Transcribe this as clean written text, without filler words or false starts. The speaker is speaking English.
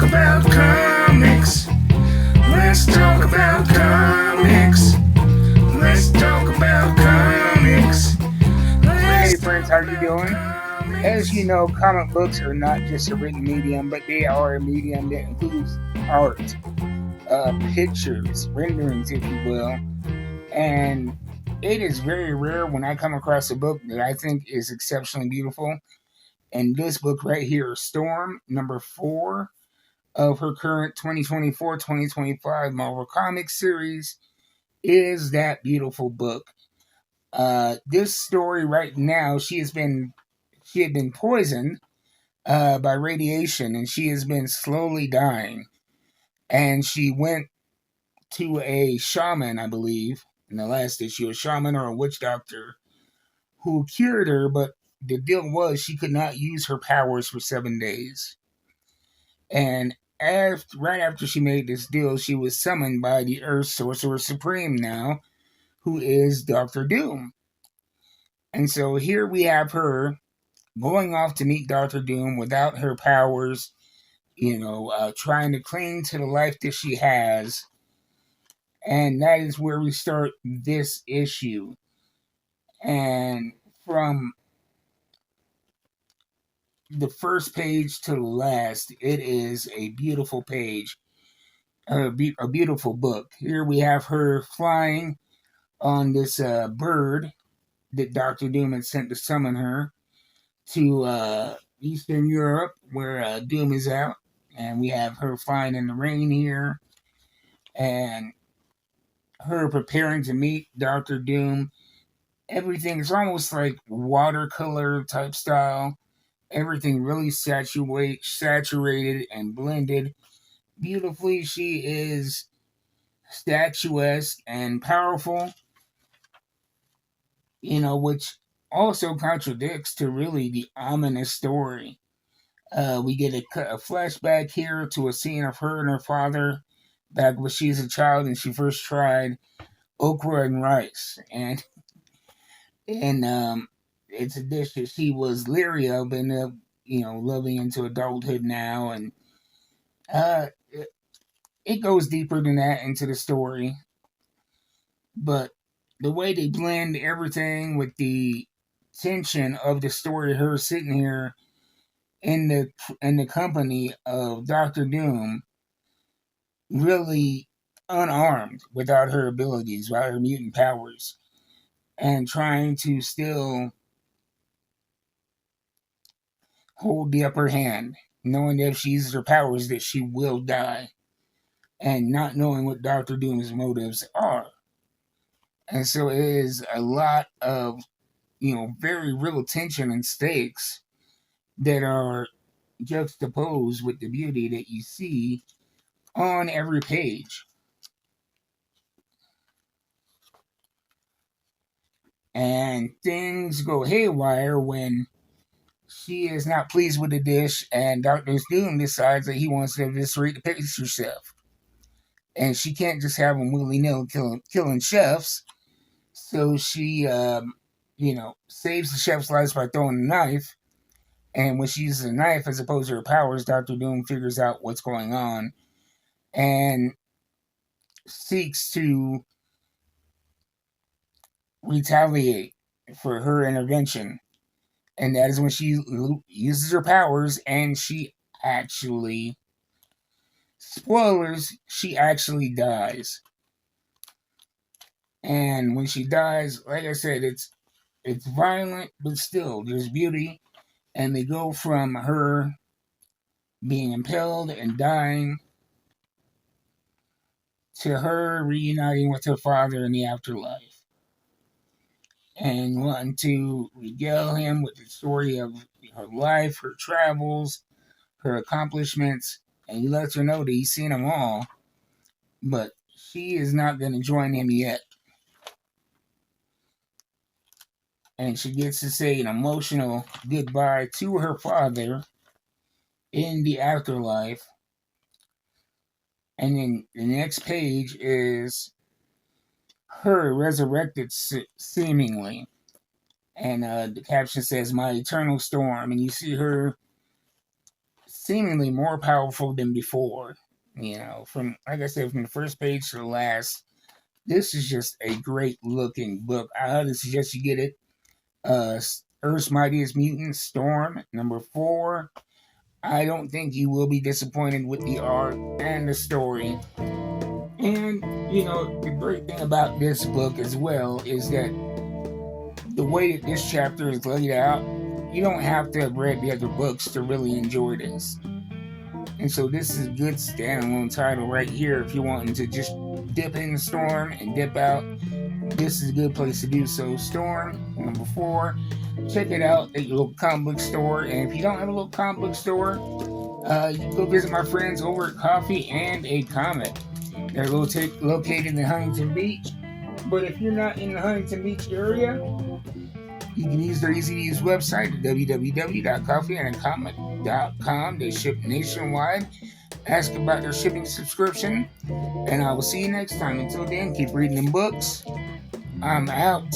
about comics. Let's talk about comics. Let's talk about comics. Hey Let's friends, talk how you about doing? As comics. you know, comic books are not just a written medium, but they are a medium that includes art, pictures, renderings, if you will. And it is very rare when I come across a book that I think is exceptionally beautiful. And this book right here, Storm, number 4 of her current 2024-2025 Marvel Comics series, is that beautiful book. This story right now, she had been poisoned by radiation, and she has been slowly dying. And she went to a shaman, I believe, in the last issue, a shaman or a witch doctor, who cured her. But the deal was she could not use her powers for 7 days. And right after she made this deal, she was summoned by the Earth Sorcerer Supreme now, who is Doctor Doom. And so here we have her going off to meet Doctor Doom without her powers, trying to cling to the life that she has. And that is where we start this issue. And from the first page to the last, it is a beautiful page, a beautiful book. Here we have her flying on this bird that Doctor Doom had sent to summon her to Eastern Europe, where Doom is out. And we have her flying in the rain here, and her preparing to meet Doctor Doom. Everything is almost like watercolor type style. Everything really saturated and blended beautifully. She is statuesque and powerful, which also contradicts to really the ominous story. We get a flashback here to a scene of her and her father back when she's a child and she first tried okra and rice, and it's a dish that she was leery of, and loving into adulthood now, and it, it goes deeper than that into the story, but the way they blend everything with the tension of the story, her sitting here in the company of Doctor Doom, really unarmed, without her abilities, without her mutant powers, and trying to still hold the upper hand, knowing that if she uses her powers that she will die, and not knowing what Doctor Doom's motives are. And so it is a lot of, very real tension and stakes that are juxtaposed with the beauty that you see on every page. And things go haywire when she is not pleased with the dish, and Doctor Doom decides that he wants to eviscerate the pastry chef. And she can't just have him willy nilly killing chefs. So she, saves the chef's life by throwing a knife. And when she uses a knife as opposed to her powers, Doctor Doom figures out what's going on and seeks to retaliate for her intervention. And that is when she uses her powers, and she actually, spoilers, she actually dies. And when she dies, like I said, it's violent, but still there's beauty. And they go from her being impaled and dying to her reuniting with her father in the afterlife, and wanting to regale him with the story of her life, her travels, her accomplishments. And he lets her know that he's seen them all, but she is not going to join him yet. And she gets to say an emotional goodbye to her father in the afterlife. And then the next page is her resurrected, seemingly. And the caption says, "My eternal storm." And you see her seemingly more powerful than before. From, like I said, from the first page to the last, this is just a great looking book. I highly suggest you get it. Earth's Mightiest Mutant, Storm, number 4. I don't think you will be disappointed with the art and the story. And, the great thing about this book as well is that the way that this chapter is laid out, you don't have to have read the other books to really enjoy this. And so this is a good standalone title right here if you're wanting to just dip in the Storm and dip out. This is a good place to do so. Storm, number 4. Check it out at your local comic book store. And if you don't have a local comic book store, you can go visit my friends over at Coffee and a Comic. They're located in Huntington Beach. But if you're not in the Huntington Beach area, you can use their easy-to-use website at www.coffeeandacomic.com. They ship nationwide. Ask about their shipping subscription. And I will see you next time. Until then, keep reading them books. I'm out.